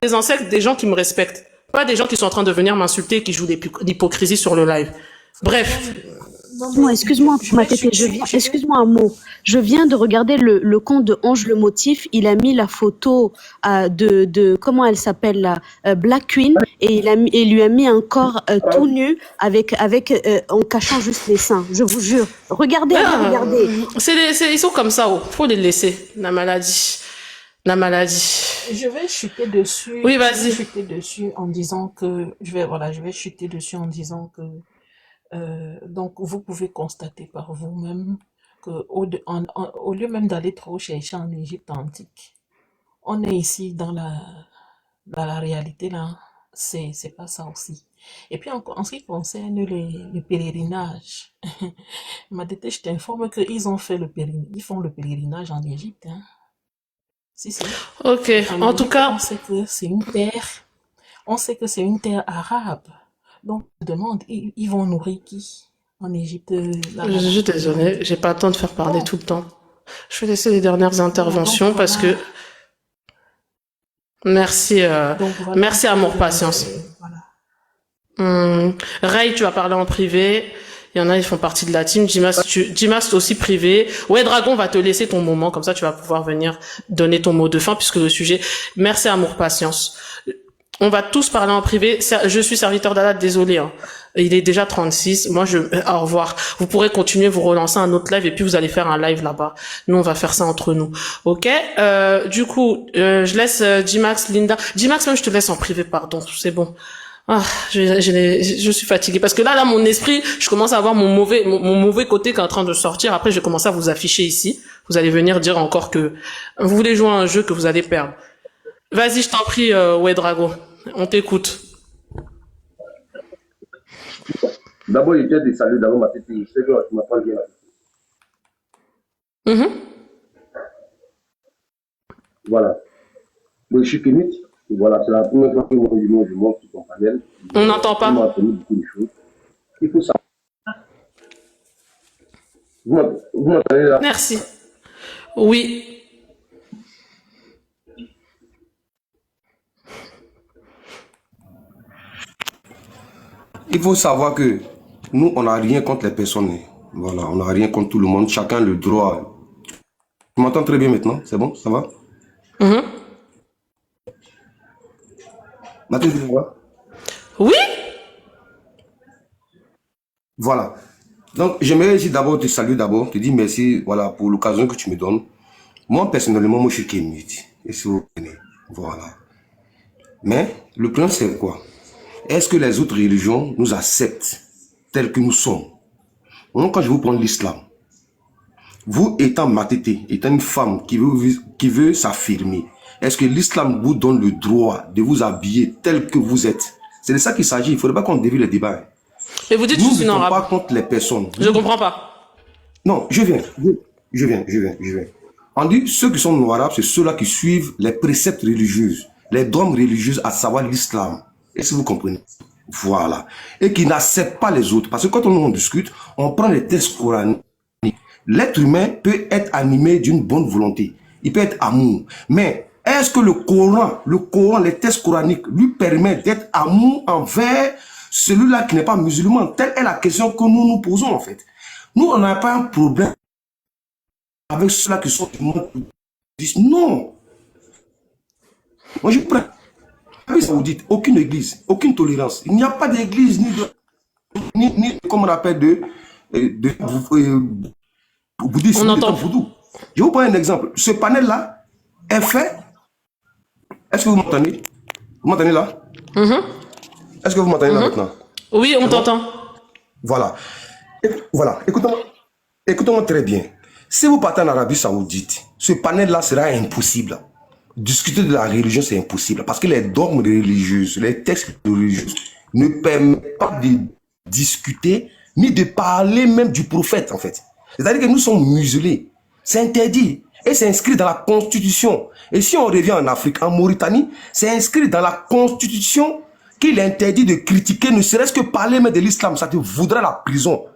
des ancêtres, des gens qui me respectent. Pas des gens qui sont en train de venir m'insulter et qui jouent l'hypocrisie sur le live. Bref. Excuse-moi, excuse-moi un mot. Je viens de regarder le compte de Ange le Motif. Il a mis la photo de comment elle s'appelle là, Black Queen, et il lui a mis un corps tout nu avec en cachant juste les seins. Je vous jure. Regardez, regardez. Ils sont comme ça, faut les laisser. La maladie. Je vais chuter dessus. Oui, vas-y. Je vais chuter dessus en disant que donc vous pouvez constater par vous-même que au lieu même d'aller trop chercher en Égypte antique, on est ici dans la réalité là. C'est pas ça aussi. Et puis en ce qui concerne les pèlerinages, Madete, je t'informe qu'ils font le pèlerinage en Égypte. Hein. Si. Ok, en tout cas. On sait que c'est une terre arabe. Donc, je demande, ils vont nourrir qui en Égypte? Je suis désolée, j'ai pas le temps de faire parler tout le temps. Je vais laisser les dernières interventions parce que... Merci, merci Amour Patience. Ray, tu vas parler en privé. Il y en a, ils font partie de la team. Dimas aussi privé. Ouais, Dragon va te laisser ton moment. Comme ça, tu vas pouvoir venir donner ton mot de fin puisque le sujet... Merci Amour Patience. On va tous parler en privé. Je suis serviteur d'Allah, désolé. Hein. Il est déjà 36. Moi, au revoir. Vous pourrez continuer, vous relancer un autre live et puis vous allez faire un live là-bas. Nous, on va faire ça entre nous. Ok. Du coup, je laisse Jimax, Linda. Jimax, même je te laisse en privé, pardon. C'est bon. Ah, je suis fatiguée parce que là, mon esprit, je commence à avoir mon mauvais côté qui est en train de sortir. Après, je vais commencer à vous afficher ici. Vous allez venir dire encore que vous voulez jouer à un jeu que vous allez perdre. Vas-y, je t'en prie, Drago. On t'écoute. D'abord, il y a des saluts d'abord, ma tête. Je sais que tu m'attends bien. Voilà. Donc, je suis Kémit. Voilà, c'est la première fois que je monte sur ton panel. On n'entend pas. On m'a appris beaucoup de choses. Il faut savoir. Vous m'entendez là? Merci. Oui. Il faut savoir que nous, on n'a rien contre les personnes. Voilà, on n'a rien contre tout le monde. Chacun le droit. Tu m'entends très bien maintenant? C'est bon? Ça va? Maintenant, tu vois? Oui? Voilà. Donc, j'aimerais ici d'abord te saluer d'abord, te dire merci voilà, pour l'occasion que tu me donnes. Moi, personnellement, moi, je suis Kémit. Et si vous connaissez. Voilà. Mais, le problème, c'est quoi? Est-ce que les autres religions nous acceptent tels que nous sommes? Moi, quand je vous prends l'islam, vous étant Matete, étant une femme qui veut s'affirmer, est-ce que l'islam vous donne le droit de vous habiller tel que vous êtes? C'est de ça qu'il s'agit. Il ne faudrait pas qu'on dévie le débat. Et vous dites nous que je suis ne sommes arabe. pas contre les personnes. Je ne comprends pas. Non, je viens. On dit ceux qui sont non-arabes, c'est ceux-là qui suivent les préceptes religieux, les dogmes religieux, à savoir l'islam. Est-ce que vous comprenez? Voilà. Et qui n'acceptent pas les autres. Parce que quand on discute, on prend les textes coraniques. L'être humain peut être animé d'une bonne volonté. Il peut être amour. Mais est-ce que le Coran, les textes coraniques lui permettent d'être amour envers celui-là qui n'est pas musulman? Telle est la question que nous nous posons en fait. Nous, on n'a pas un problème avec ceux-là qui sont du monde. Non. Moi, je prends. Vous dites, aucune église, aucune tolérance. Il n'y a pas d'église, ni comme on appelle bouddhisme, on entend. Voodoo. Je vous prends un exemple. Ce panel-là est fait. Est-ce que vous m'entendez? Vous m'entendez là? Est-ce que vous m'entendez là maintenant? Oui, on t'entend. Voilà. Voilà. Écoutez-moi très bien. Si vous partez en Arabie Saoudite, ce panel-là sera impossible. Discuter de la religion, c'est impossible. Parce que les dogmes religieux, les textes religieux ne permettent pas de discuter, ni de parler même du prophète, en fait. C'est-à-dire que nous sommes musulmans. C'est interdit. Et c'est inscrit dans la Constitution. Et si on revient en Afrique, en Mauritanie, c'est inscrit dans la Constitution qu'il est interdit de critiquer, ne serait-ce que parler même de l'islam. Ça te voudra la prison.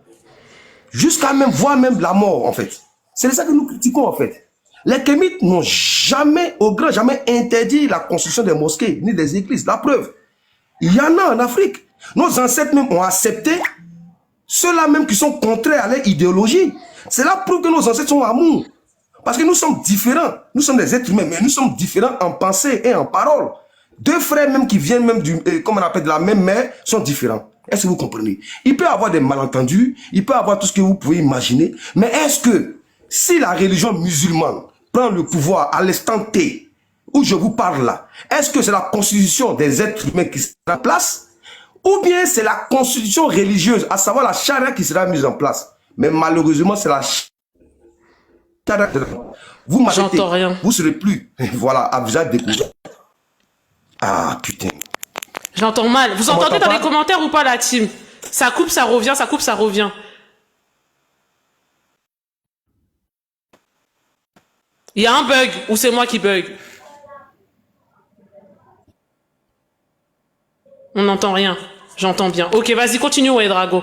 Jusqu'à même voir même la mort, en fait. C'est ça que nous critiquons, en fait. Les Kémites n'ont jamais, au grand jamais, interdit la construction des mosquées, ni des églises. La preuve, il y en a en Afrique. Nos ancêtres même ont accepté ceux-là même qui sont contraires à leur idéologie. C'est là prouve que nos ancêtres sont amour. Parce que nous sommes différents. Nous sommes des êtres humains, mais nous sommes différents en pensée et en parole. Deux frères même qui viennent même comme on appelle, de la même mère sont différents. Est-ce que vous comprenez? Il peut y avoir des malentendus, il peut y avoir tout ce que vous pouvez imaginer, mais est-ce que si la religion musulmane prend le pouvoir à l'instant T, où je vous parle là, est-ce que c'est la constitution des êtres humains qui sera en place, ou bien c'est la constitution religieuse, à savoir la charia qui sera mise en place? Mais malheureusement, c'est la charia. Vous m'arrêtez, vous serez plus, voilà, à visage découvert. Ah, putain. J'entends mal. Vous entendez dans les commentaires ou pas, la team? Ça coupe, ça revient, ça coupe, ça revient. Il y a un bug, ou c'est moi qui bug? On n'entend rien. J'entends bien. Ok, vas-y, continue, ouais, Drago.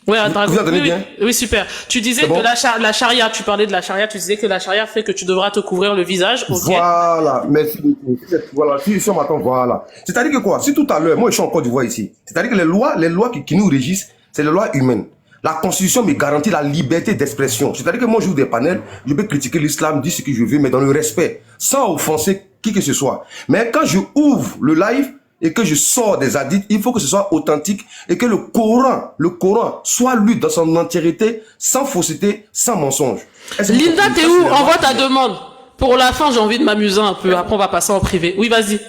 Ouais, Drago. Vous entendez bien? Oui, super. Tu disais que la charia, tu parlais de la charia, tu disais que la charia fait que tu devras te couvrir le visage. Okay. Voilà, merci beaucoup. Voilà, si on m'attend, voilà. C'est-à-dire que quoi? Si tout à l'heure, moi je suis en Côte d'Ivoire ici, c'est-à-dire que les lois qui nous régissent, c'est les lois humaines. La Constitution me garantit la liberté d'expression. C'est-à-dire que moi j'ouvre des panels, je peux critiquer l'islam, dire ce que je veux, mais dans le respect, sans offenser qui que ce soit. Mais quand je ouvre le live, et que je sors des hadiths, il faut que ce soit authentique et que le Coran soit lu dans son entièreté, sans fausseté, sans mensonge. Linda, t'es où? Envoie ta demande. Pour la fin, j'ai envie de m'amuser un peu. Après, on va passer en privé. Oui, vas-y.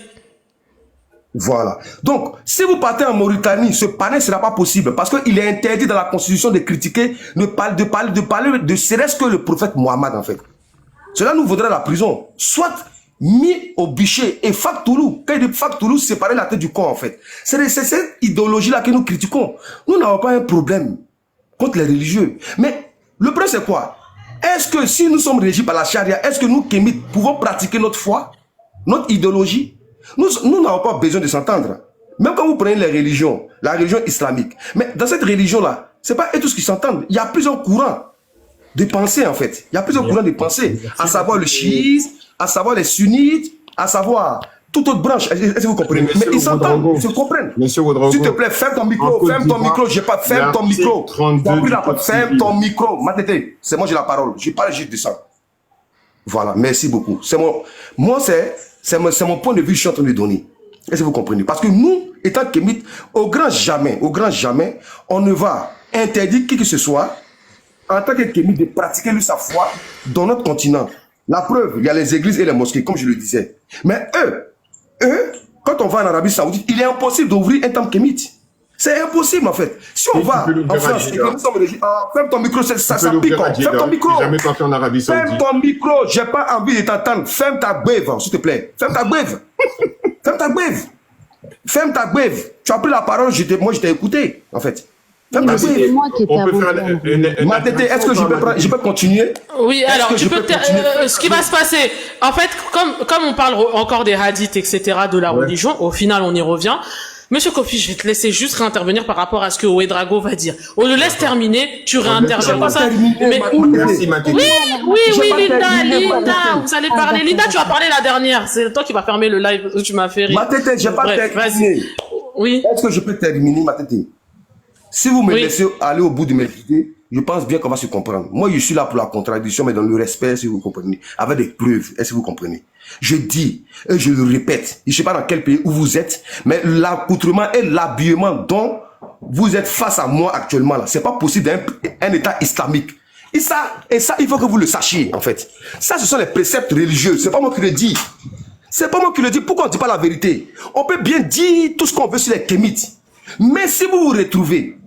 Voilà. Donc, si vous partez en Mauritanie, ce panel ne sera pas possible parce qu'il est interdit dans la Constitution de critiquer, de parler de serait-ce que le prophète Mohammed, en fait. Cela nous vaudrait la prison. Soit mis au bûcher et Faktoulou. Quand il dit Faktoulou, séparer la tête du corps en fait. C'est cette idéologie-là que nous critiquons. Nous n'avons pas un problème contre les religieux. Mais le problème c'est quoi? Est-ce que si nous sommes régis par la charia, est-ce que nous, Kémites, pouvons pratiquer notre foi, notre idéologie? Nous n'avons pas besoin de s'entendre. Même quand vous prenez les religions, la religion islamique, mais dans cette religion-là, c'est pas eux tous qui s'entendent. Il y a plusieurs courants de pensée en fait. Il y a plusieurs courants de pensée, à savoir le chiisme, à savoir les sunnites, à savoir toute autre branche. Est-ce que vous comprenez? Mais ils s'entendent, ils se comprennent. S'il te plaît, ferme ton micro, ferme ton micro. Ferme ton micro. Matete, c'est moi j'ai la parole. Je parle juste de ça. Voilà, merci beaucoup. C'est mon point de vue que je suis en train de donner. Est-ce que vous comprenez? Parce que nous, étant Kémites, au grand jamais, on ne va interdire qui que ce soit, en tant que Kémite, de pratiquer sa foi dans notre continent. La preuve, il y a les églises et les mosquées, comme je le disais. Mais eux, quand on va en Arabie Saoudite, il est impossible d'ouvrir un temple kémite. C'est impossible en fait. Si on va en France, et que nous sommes régis, ferme ton micro, ça pique. Ferme ton micro. Ferme ton micro, j'ai pas envie de t'entendre. Ferme ta beuve, s'il te plaît. Ferme ta beuve. Ferme ta beuve. Ferme ta beuve. Tu as pris la parole, moi je t'ai écouté, en fait. C'est moi qui étais à vous. Matete, est-ce que je peux continuer? Oui, alors tu peux ce qui va se passer, en fait, comme on parle encore des hadiths, etc., de la religion, au final on y revient. Monsieur Kofi, je vais te laisser juste réintervenir par rapport à ce que Ouedrago va dire. On le laisse terminer, tu réinterviens comme ça. Mais... Oui, Linda, vous allez parler. Linda, tu vas parler la dernière. C'est toi qui vas fermer le live. Tu m'as fait rire. Matete, j'ai pas terminé. Oui. Est-ce que je peux terminer, Matete? Si vous me laissez aller au bout de mes idées, je pense bien qu'on va se comprendre. Moi, je suis là pour la contradiction, mais dans le respect, si vous comprenez. Avec des preuves, est-ce que vous comprenez? Je dis, et je le répète, je ne sais pas dans quel pays où vous êtes, mais l'accoutrement et l'habillement dont vous êtes face à moi actuellement, là, c'est pas possible d'un État islamique. Et ça, il faut que vous le sachiez, en fait. Ça, ce sont les préceptes religieux. C'est pas moi qui le dis. C'est pas moi qui le dis. Pourquoi on ne dit pas la vérité? On peut bien dire tout ce qu'on veut sur les Kémites. Mais si vous vous retrouvez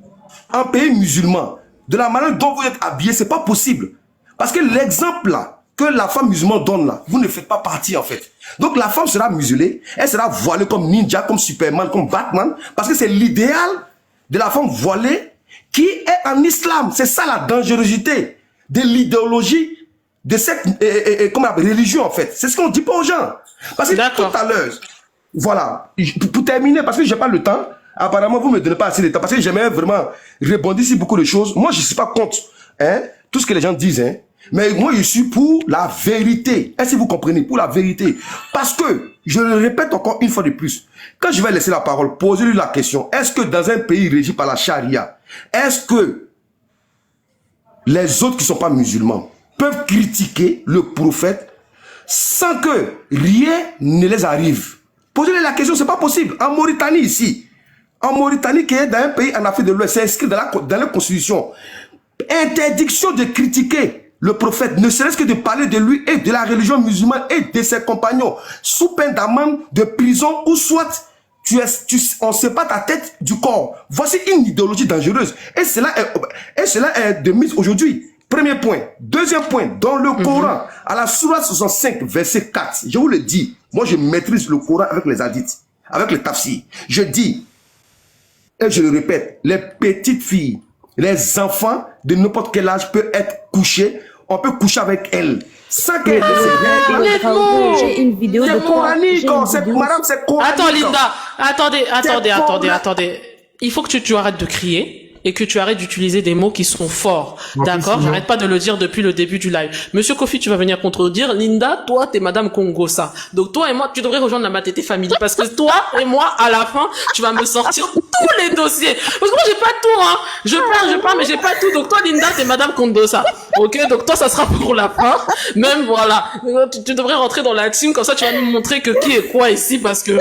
en pays musulman, de la manière dont vous êtes habillé, c'est pas possible. Parce que l'exemple là, que la femme musulmane donne là, vous ne faites pas partie en fait. Donc la femme sera musulée, elle sera voilée comme ninja, comme Superman, comme Batman, parce que c'est l'idéal de la femme voilée qui est en islam. C'est ça la dangerosité de l'idéologie de cette religion en fait. C'est ce qu'on dit pas aux gens. Parce que tout à l'heure, voilà, pour terminer, parce que j'ai pas le temps, apparemment vous me donnez pas assez de temps, parce que j'aimerais vraiment rebondir sur beaucoup de choses. Moi je suis pas contre tout ce que les gens disent, hein. Mais moi, je suis pour la vérité. Est-ce que vous comprenez? Pour la vérité. Parce que, je le répète encore une fois de plus, quand je vais laisser la parole, posez-lui la question, est-ce que dans un pays régi par la charia, est-ce que les autres qui ne sont pas musulmans peuvent critiquer le prophète sans que rien ne les arrive? Posez-lui la question, c'est pas possible. En Mauritanie, ici, en Mauritanie, qui est dans un pays en Afrique de l'Ouest, c'est inscrit dans la constitution. Interdiction de critiquer le prophète, ne serait-ce que de parler de lui et de la religion musulmane et de ses compagnons, sous peine d'amende, de prison, ou soit on ne sait pas ta tête du corps. Voici une idéologie dangereuse. Et cela est de mise aujourd'hui. Premier point. Deuxième point, dans le Coran, à la sourate 65, verset 4, je vous le dis, moi je maîtrise le Coran avec les hadiths, avec le tafsir. Je dis, et je le répète, les petites filles, les enfants de n'importe quel âge peuvent être couchés, on peut coucher avec elles. Sans qu'elles J'ai une vidéo de c'est coranique, madame, c'est coranique. Attends, Linda, attendez. Il faut que tu arrêtes de crier et que tu arrêtes d'utiliser des mots qui sont forts. D'accord? J'arrête pas de le dire depuis le début du live. Monsieur Kofi, tu vas venir contredire. Linda, toi, t'es Madame Congosa. Donc toi et moi, tu devrais rejoindre la Matete Family parce que toi et moi, à la fin, tu vas me sortir tous les dossiers. Parce que moi, j'ai pas tout, hein. Je parle, mais j'ai pas tout. Donc toi, Linda, t'es Madame Congosa. Ok? Donc toi, ça sera pour la fin. Même, voilà. Tu devrais rentrer dans la team, comme ça, tu vas nous montrer que qui est quoi ici parce que,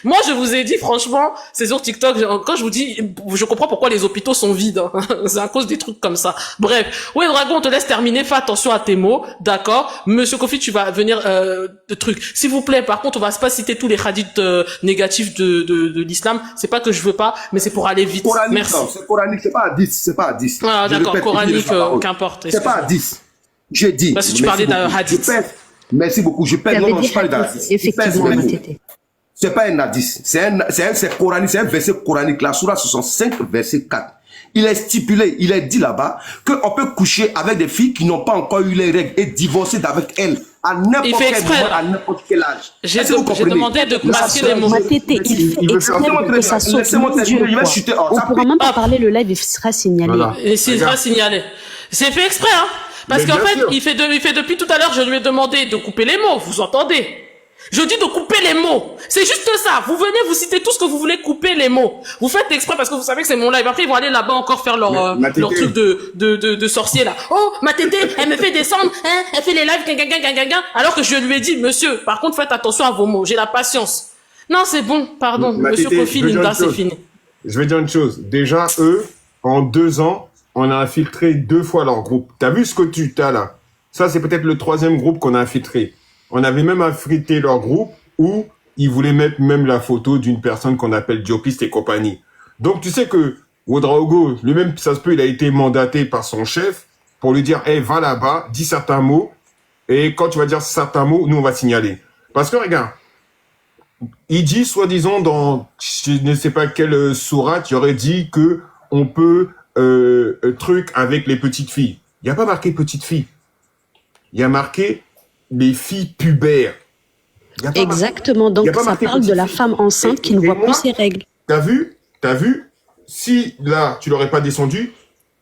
moi, je vous ai dit, franchement, c'est sur TikTok, quand je vous dis, je comprends pourquoi les hôpitaux sont vides, hein. C'est à cause des trucs comme ça. Bref. Ouais, Dragon, on te laisse terminer. Fais attention à tes mots. D'accord? Monsieur Kofi, tu vas venir, de trucs. S'il vous plaît, par contre, on va pas citer tous les hadiths, négatifs de l'islam. C'est pas que je veux pas, mais c'est pour aller vite. Coranique, merci. non, c'est coranique, c'est pas à 10, c'est pas à 10. Ah, Je d'accord, répète, coranique, qu'importe. c'est pas à 10. J'ai dit. Parce que tu merci parlais d'un beaucoup. hadith. Je pèse. Merci beaucoup. Je pèse. Non, je parle d'un hadith. Effectivement, Matete. C'est pas un hadith. C'est coranique, c'est un verset coranique. La sourate 65, verset 4. Il est stipulé, il est dit là-bas qu'on peut coucher avec des filles qui n'ont pas encore eu les règles et divorcer avec elles à n'importe quel moment, à n'importe quel âge. J'ai demandé de masquer les mots. Matete, il fait exprès pour que ça saute. Laissez-moi terminer, je vais chuter. On pourra même pas parler, le live il sera signalé. Voilà. Et s'il sera signalé. C'est fait exprès, hein. Parce Mais qu'en bien fait, sûr. il fait depuis tout à l'heure, je lui ai demandé de couper les mots. Vous entendez? Je dis de couper les mots. C'est juste ça. Vous venez, vous citez tout ce que vous voulez, couper les mots. Vous faites exprès parce que vous savez que c'est mon live. Après, ils vont aller là-bas encore faire leur truc de sorcier, là. Oh, ma tété, elle me fait descendre, hein, elle fait les lives, alors que je lui ai dit, monsieur, par contre, faites attention à vos mots. J'ai la patience. Non, c'est bon, pardon. Monsieur Kofi, Linda, c'est fini. Je vais dire une chose. Déjà, eux, en 2 ans, on a infiltré 2 fois leur groupe. T'as vu ce que tu as là? Ça, c'est peut-être le 3e groupe qu'on a infiltré. On avait même infiltré leur groupe où ils voulaient mettre même la photo d'une personne qu'on appelle Diopiste et compagnie. Donc, tu sais que Ouedraogo, lui-même, ça se peut, il a été mandaté par son chef pour lui dire, hey, va là-bas, dis certains mots, et quand tu vas dire certains mots, nous, on va signaler. Parce que, regarde, il dit, soi-disant, dans, je ne sais pas quelle sourate, il aurait dit que on peut, truc avec les petites filles. Il n'y a pas marqué petites filles. Il y a marqué les filles pubères. Exactement. Donc, ça parle de la femme enceinte qui ne voit plus ses règles. T'as vu? Si là, tu l'aurais pas descendu,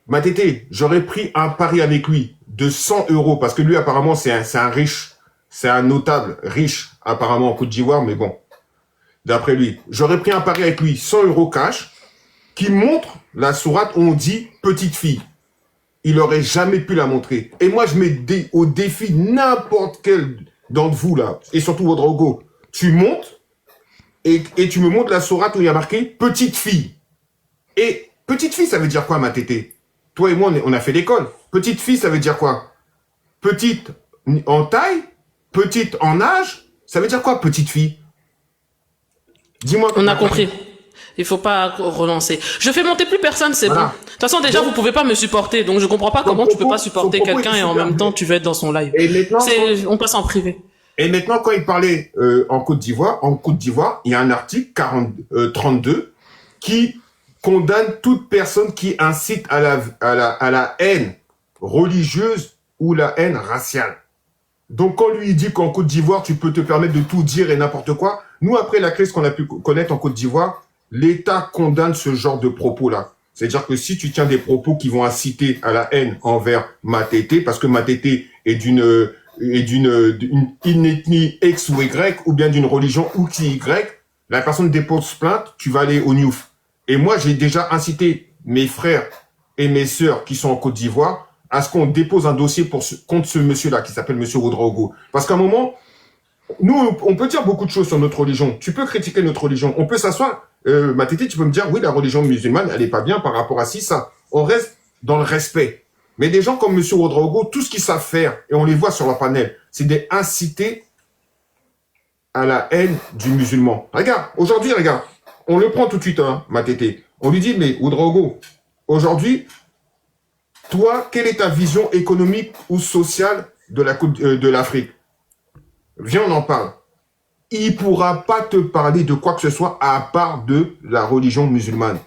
ma tété, j'aurais pris un pari avec lui de 100 €. Parce que lui, apparemment, c'est un riche. C'est un notable riche, apparemment, en Côte d'Ivoire. Mais bon, d'après lui, j'aurais pris un pari avec lui, 100 € cash, qui montre la sourate où on dit petite fille. Il aurait jamais pu la montrer. Et moi, je mets au défi n'importe quel d'entre vous, là, et surtout Ouedraogo. Tu montes, et tu me montres la sourate où il y a marqué petite fille. Et petite fille, ça veut dire quoi, ma tété? Toi et moi, on a fait l'école. Petite fille, ça veut dire quoi? Petite en taille? Petite en âge? Ça veut dire quoi, petite fille? Dis-moi. On a compris. Il faut pas relancer. Je fais monter plus personne, c'est bon. De toute façon, déjà, vous pouvez pas me supporter, donc je comprends pas comment tu peux pas supporter quelqu'un et en même temps, tu veux être dans son live. Et maintenant, on passe en privé. Et maintenant, quand il parlait en Côte d'Ivoire, il y a un article 32 qui condamne toute personne qui incite à la haine religieuse ou la haine raciale. Donc, quand lui il dit qu'en Côte d'Ivoire, tu peux te permettre de tout dire et n'importe quoi, nous, après la crise qu'on a pu connaître en Côte d'Ivoire, l'État condamne ce genre de propos-là. C'est-à-dire que si tu tiens des propos qui vont inciter à la haine envers Matete, parce que Matete est d'une ethnie X ou Y, ou bien d'une religion X ou Y, la personne dépose plainte, tu vas aller au NIOF. Et moi, j'ai déjà incité mes frères et mes sœurs qui sont en Côte d'Ivoire à ce qu'on dépose un dossier contre ce monsieur-là qui s'appelle Monsieur Ouedraogo. Parce qu'à un moment, nous, on peut dire beaucoup de choses sur notre religion. Tu peux critiquer notre religion. On peut s'asseoir. Matete, tu peux me dire, oui, la religion musulmane, elle est pas bien par rapport à ça. On reste dans le respect. Mais des gens comme Monsieur Ouedraogo, tout ce qu'ils savent faire, et on les voit sur leur panel, c'est d'inciter à la haine du musulman. Regarde, aujourd'hui, regarde, on le prend tout de suite, hein, Matete. On lui dit, mais Ouedraogo, aujourd'hui, toi, quelle est ta vision économique ou sociale de l'Afrique? Viens, on en parle. Il ne pourra pas te parler de quoi que ce soit à part de la religion musulmane.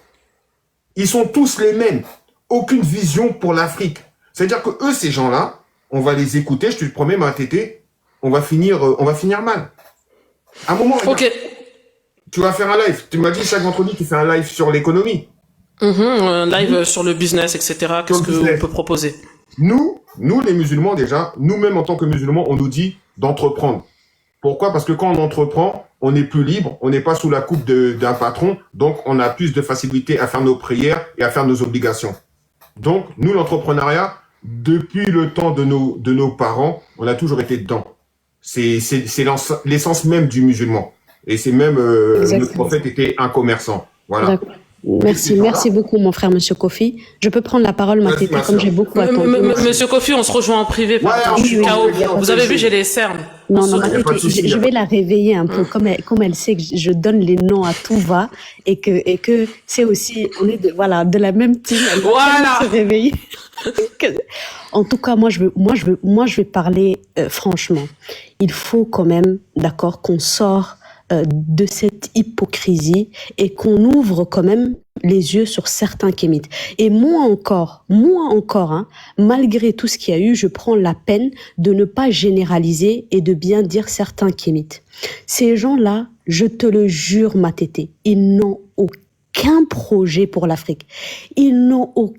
Ils sont tous les mêmes. Aucune vision pour l'Afrique. C'est-à-dire que eux, ces gens-là, on va les écouter, je te le promets, Matete, on va finir mal. À un moment, regarde, tu vas faire un live. Tu m'as dit chaque vendredi, tu fais un live sur l'économie. Un live sur le business, etc. Qu'est-ce qu'on peut proposer? Nous, les musulmans déjà, nous-mêmes en tant que musulmans, on nous dit d'entreprendre. Pourquoi? Parce que quand on entreprend, on est plus libre, on n'est pas sous la coupe d'un patron, donc on a plus de facilité à faire nos prières et à faire nos obligations. Donc, nous, l'entrepreneuriat, depuis le temps de nos parents, on a toujours été dedans. C'est l'essence même du musulman. Et c'est même, notre prophète était un commerçant. Voilà. Merci beaucoup, mon frère, Monsieur Kofi. Je peux prendre la parole, Matete, comme j'ai beaucoup attendu. Monsieur Kofi, on se rejoint en privé. Je suis KO. Vous avez vu, j'ai les cernes. Non, Matete, je vais la réveiller un peu, comme elle sait que je donne les noms à tout va, et que c'est aussi, on est de la même team. Elle va se réveiller. En tout cas, moi, je vais parler franchement. Il faut quand même, d'accord, qu'on sort de cette hypocrisie et qu'on ouvre quand même les yeux sur certains kémites. Et moi encore, hein, malgré tout ce qu'il y a eu, je prends la peine de ne pas généraliser et de bien dire certains kémites. Ces gens-là, je te le jure, Matete, ils n'ont aucun projet pour l'Afrique. Ils n'ont aucun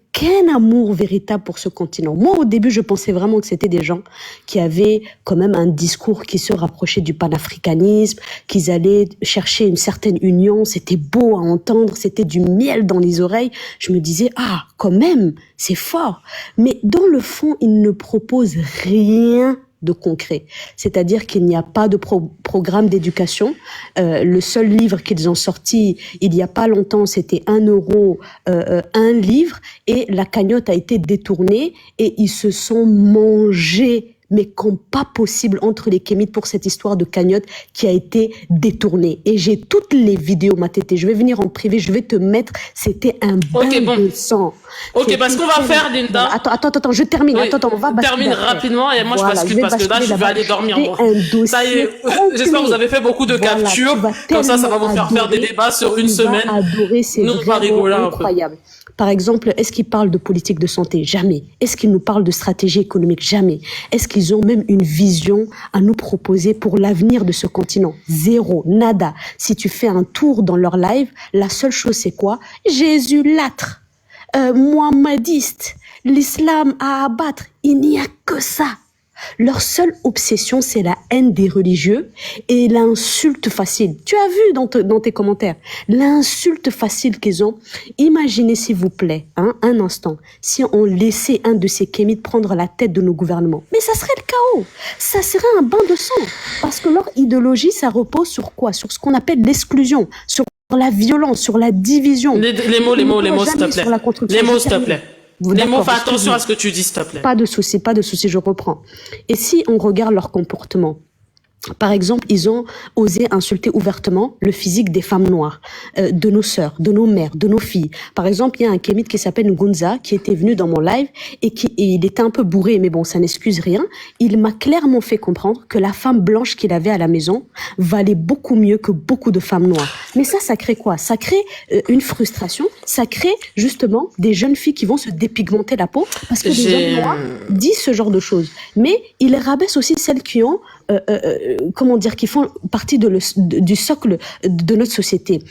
amour véritable pour ce continent. Moi, au début, je pensais vraiment que c'était des gens qui avaient quand même un discours qui se rapprochait du panafricanisme, qu'ils allaient chercher une certaine union. C'était beau à entendre, c'était du miel dans les oreilles. Je me disais, quand même, c'est fort. Mais dans le fond, ils ne proposent rien de concret. C'est-à-dire qu'il n'y a pas de programme d'éducation. Le seul livre qu'ils ont sorti il y a pas longtemps, c'était 1 euro, un livre, et la cagnotte a été détournée et ils se sont mangés, mais comme pas possible, entre les kémites pour cette histoire de cagnotte qui a été détournée. Et j'ai toutes les vidéos, Matete. Je vais venir en privé, je vais te mettre, c'était un bain de sang. Ok, parce qu'on va faire, Linda. Attends, je termine. Oui, on va basculer. Termine rapidement et moi je bascule parce que là je vais aller dormir. Ça y est, j'espère que vous avez fait beaucoup de captures. Comme ça va vous faire des débats sur une semaine. Adorer, c'est vraiment incroyable. Par exemple, est-ce qu'ils parlent de politique de santé? Jamais. Est-ce qu'ils nous parlent de stratégie économique? Jamais. Est-ce qu'ils ont même une vision à nous proposer pour l'avenir de ce continent? Zéro, nada. Si tu fais un tour dans leur live, la seule chose c'est quoi? Jésus l'âtre, mohammadiste, l'islam à abattre. Il n'y a que ça. Leur seule obsession, c'est la haine des religieux et l'insulte facile. Tu as vu dans tes commentaires, l'insulte facile qu'ils ont. Imaginez, s'il vous plaît, un instant, si on laissait un de ces kémites prendre la tête de nos gouvernements. Mais ça serait le chaos. Ça serait un bain de sang. Parce que leur idéologie, ça repose sur quoi? Sur ce qu'on appelle l'exclusion, sur la violence, sur la division. Les mots, s'il te plaît. Les mots, s'il te plaît. Les mots, fais attention à ce que tu dis, s'il te plaît. Pas de souci, je reprends. Et si on regarde leur comportement, par exemple, ils ont osé insulter ouvertement le physique des femmes noires, de nos sœurs, de nos mères, de nos filles. Par exemple, il y a un kémite qui s'appelle Ngunza qui était venu dans mon live et il était un peu bourré, mais bon, ça n'excuse rien. Il m'a clairement fait comprendre que la femme blanche qu'il avait à la maison valait beaucoup mieux que beaucoup de femmes noires. Mais ça crée quoi? Ça crée une frustration. Ça crée justement des jeunes filles qui vont se dépigmenter la peau parce que les hommes noirs disent ce genre de choses. Mais ils rabaissent aussi celles qui ont comment dire, qui font partie du socle de notre société.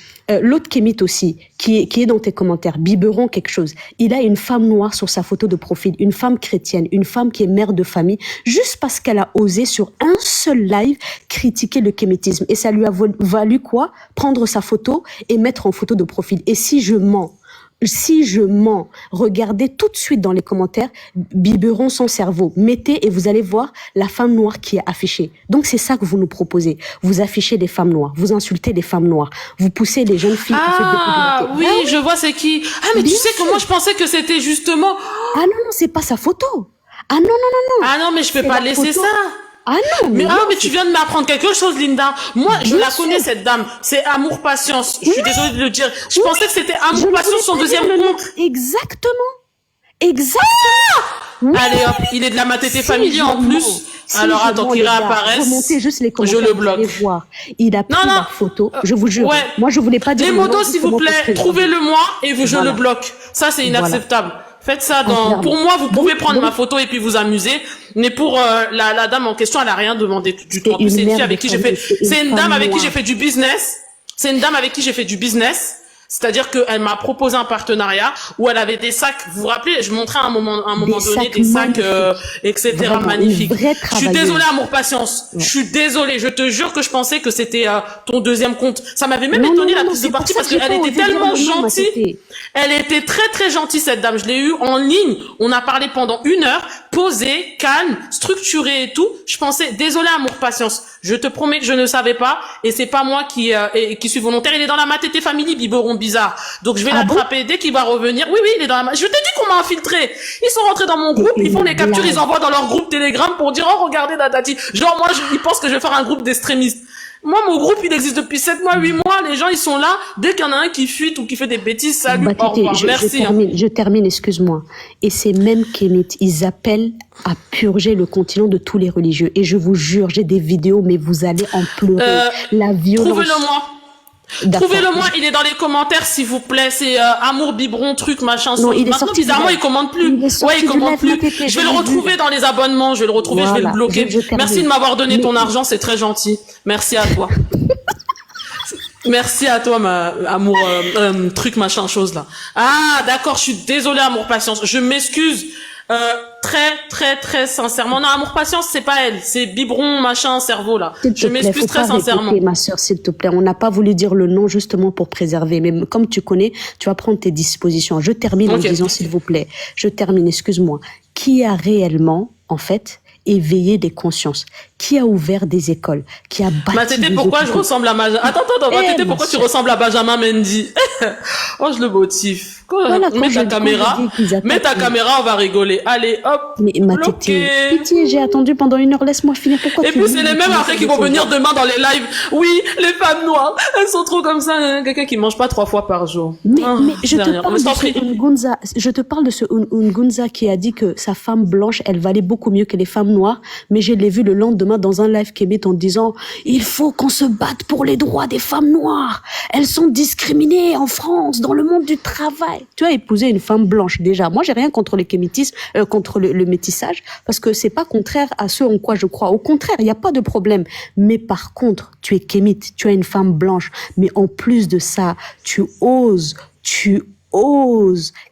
L'autre kémite aussi, qui est dans tes commentaires, Biberon quelque chose. Il a une femme noire sur sa photo de profil, une femme chrétienne, une femme qui est mère de famille, juste parce qu'elle a osé sur un seul live critiquer le kémitisme. Et ça lui a valu quoi? Prendre sa photo et mettre en photo de profil. Et si je mens, regardez tout de suite dans les commentaires, Biberon son cerveau, mettez et vous allez voir la femme noire qui est affichée. Donc c'est ça que vous nous proposez. Vous affichez des femmes noires, vous insultez des femmes noires, vous poussez les jeunes filles à se oui, je vois c'est qui. Ah, mais tu sais que moi je pensais que c'était justement... Ah non, c'est pas sa photo. Ah non. Ah non, mais je peux pas laisser ça. Ah non, mais tu viens de m'apprendre quelque chose, Linda. Moi, je la connais, cette dame. C'est Amour Patience. Je suis désolée de le dire. Je pensais que c'était Amour Patience, son deuxième compte. Exactement. Allez hop, il est de la Matete Family en plus. Alors attends qu'il réapparaisse. Remontez juste les commentaires. Je le bloque. Vous allez voir. Il a pris la photo. Je vous jure. Ouais. Moi, je voulais pas dire. Les motos, s'il vous plaît, trouvez-le-moi et je le bloque. Ça, c'est inacceptable. Faites ça pour moi, vous pouvez prendre ma photo et puis vous amuser. Mais pour la dame en question, elle a rien demandé du tout. C'est une fille avec qui c'est une dame avec qui j'ai fait du business. C'est une dame avec qui j'ai fait du business. C'est-à-dire qu'elle m'a proposé un partenariat où elle avait des sacs. Vous vous rappelez, je montrais à un moment donné des sacs, etc. Vraiment, magnifiques. Je suis désolée, Amour Patience. Ouais. Je suis désolée. Je te jure que je pensais que c'était ton deuxième compte. Ça m'avait même étonné la prise de partie parce qu'elle était tellement gentille. Elle était très très gentille, cette dame. Je l'ai eue en ligne. On a parlé pendant 1 heure, posée, calme, structurée et tout. Je pensais, désolée, Amour Patience. Je te promets que je ne savais pas et c'est pas moi qui suis volontaire. Il est dans la Matete Family, Biberon bizarre. Donc je vais l'attraper dès qu'il va revenir. Oui, il est dans la... Je t'ai dit qu'on m'a infiltré. Ils sont rentrés dans mon groupe, ils font les captures, ils envoient dans leur groupe Telegram pour dire, oh, regardez Dadati. Genre, moi, ils pensent que je vais faire un groupe d'extrémistes. Moi, mon groupe, il existe depuis 7 mois, 8 mois. Les gens, ils sont là. Dès qu'il y en a un qui fuite ou qui fait des bêtises, salut, au revoir. Merci. Je termine, excuse-moi. Et ces mêmes kémites, ils appellent à purger le continent de tous les religieux. Et je vous jure, j'ai des vidéos, mais vous allez en pleurer. La violence. Trouvez-le-moi. Trouvez-le-moi, il est dans les commentaires, s'il vous plaît. C'est Amour, Biberon, truc, machin. Non, il est maintenant, sorti bizarrement, il commente plus. Il commente plus. Je vais le retrouver dans les abonnements. Je vais le retrouver, je vais le bloquer. Merci de m'avoir donné ton argent, c'est très gentil. Merci à toi. Merci à toi, Amour, truc, machin, chose là. Ah, d'accord, je suis désolée, Amour, Patience. Je m'excuse. Très sincèrement. Non, Amour Patience, c'est pas elle, c'est Biberon machin cerveau là. Je m'excuse très sincèrement. Ma sœur, s'il te plaît, on n'a pas voulu dire le nom justement pour préserver, mais comme tu connais, tu vas prendre tes dispositions. Je termine en disant s'il vous plaît. Je termine, excuse-moi. Qui a réellement, en fait, éveillé des consciences? Qui a ouvert des écoles? Qui a bâti Matete, pourquoi je ressemble à Attends, Matete, pourquoi tu ressembles à Benjamin Mendy? Oh, je le motive. Voilà, mets ta caméra, on va rigoler. Allez, hop. Mais Matete, pitié, j'ai attendu pendant 1 heure, laisse-moi finir. Pourquoi et puis c'est les mêmes après qui vont venir demain dans les lives. Oui, les femmes noires, elles sont trop comme ça. Quelqu'un qui mange pas 3 fois par jour. Mais je te parle de ce Ngunza qui a dit que sa femme blanche, elle valait beaucoup mieux que les femmes noires. Mais je l'ai vu le lendemain dans un live Kémit en disant il faut qu'on se batte pour les droits des femmes noires. Elles sont discriminées en France, dans le monde du travail. Tu as épousé une femme blanche déjà. Moi, j'ai rien contre le kémitisme, contre le métissage, parce que c'est pas contraire à ce en quoi je crois. Au contraire, il n'y a pas de problème. Mais par contre, tu es kémite, tu as une femme blanche. Mais en plus de ça, tu oses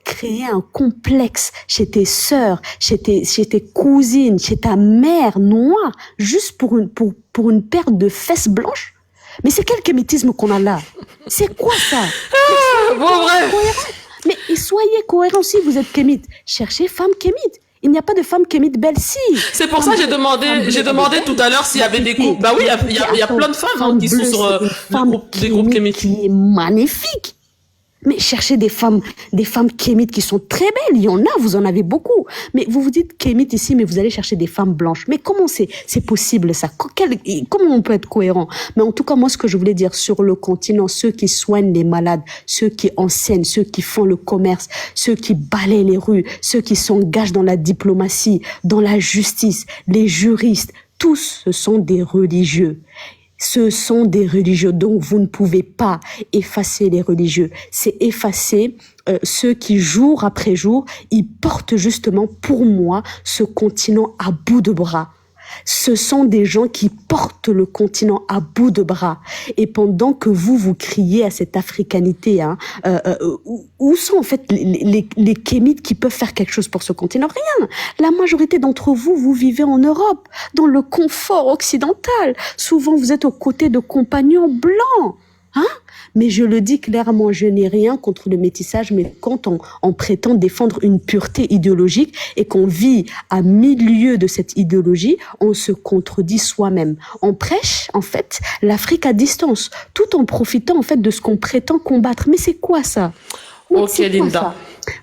créer un complexe chez tes sœurs, chez tes cousines, chez ta mère noire, juste pour une paire de fesses blanches. Mais c'est quel kémitisme qu'on a là? C'est quoi ça? Bon, bref. Mais soyez cohérents si vous êtes kémite. Cherchez femme kémite. Il n'y a pas de femme kémite belle si. C'est pour ça que j'ai demandé tout à l'heure s'il y avait des groupes. Bah oui, il y a plein de femmes qui sont sur des groupes kémites. Qui est magnifique. Mais cherchez des femmes kémites qui sont très belles. Il y en a, vous en avez beaucoup. Mais vous vous dites kémite ici, mais vous allez chercher des femmes blanches. Mais comment c'est possible ça? Comment on peut être cohérent? Mais en tout cas, moi, ce que je voulais dire sur le continent, ceux qui soignent les malades, ceux qui enseignent, ceux qui font le commerce, ceux qui balayent les rues, ceux qui s'engagent dans la diplomatie, dans la justice, les juristes, tous, ce sont des religieux. Ce sont des religieux, donc vous ne pouvez pas effacer les religieux. C'est effacer ceux qui, jour après jour, ils portent justement, pour moi, ce continent à bout de bras. Ce sont des gens qui portent le continent à bout de bras. Et pendant que vous criez à cette africanité, hein, où sont en fait les Kémites qui peuvent faire quelque chose pour ce continent? Rien. La majorité d'entre vous, vous vivez en Europe, dans le confort occidental. Souvent, vous êtes aux côtés de compagnons blancs. Hein? Mais je le dis clairement, je n'ai rien contre le métissage, mais quand on prétend défendre une pureté idéologique et qu'on vit à milieu de cette idéologie, on se contredit soi-même. On prêche, en fait, l'Afrique à distance, tout en profitant, en fait, de ce qu'on prétend combattre. Mais c'est quoi ça? Ok, C'est quoi Linda. ça?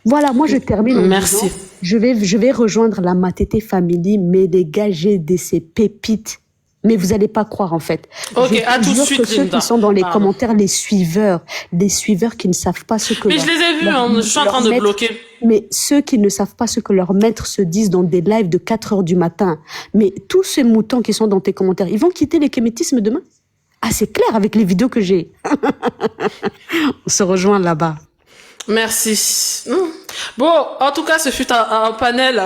Voilà, moi je termine en Merci. disant, je vais rejoindre la Matete Family, mais les gars, j'ai ces pépites. Mais vous allez pas croire en fait. Ok, à tout de jure suite, que ceux Linda. qui sont dans les Pardon. commentaires, les suiveurs qui ne savent pas ce que Mais je les ai vus, hein, je suis en train de maître- bloquer. mais ceux qui ne savent pas ce que leurs maîtres se disent dans des lives de 4 heures du matin, mais tous ces moutons qui sont dans tes commentaires, ils vont quitter les kémétismes demain? Ah, c'est clair avec les vidéos que j'ai. On se rejoint là-bas. Merci. Bon, en tout cas, ce fut un panel,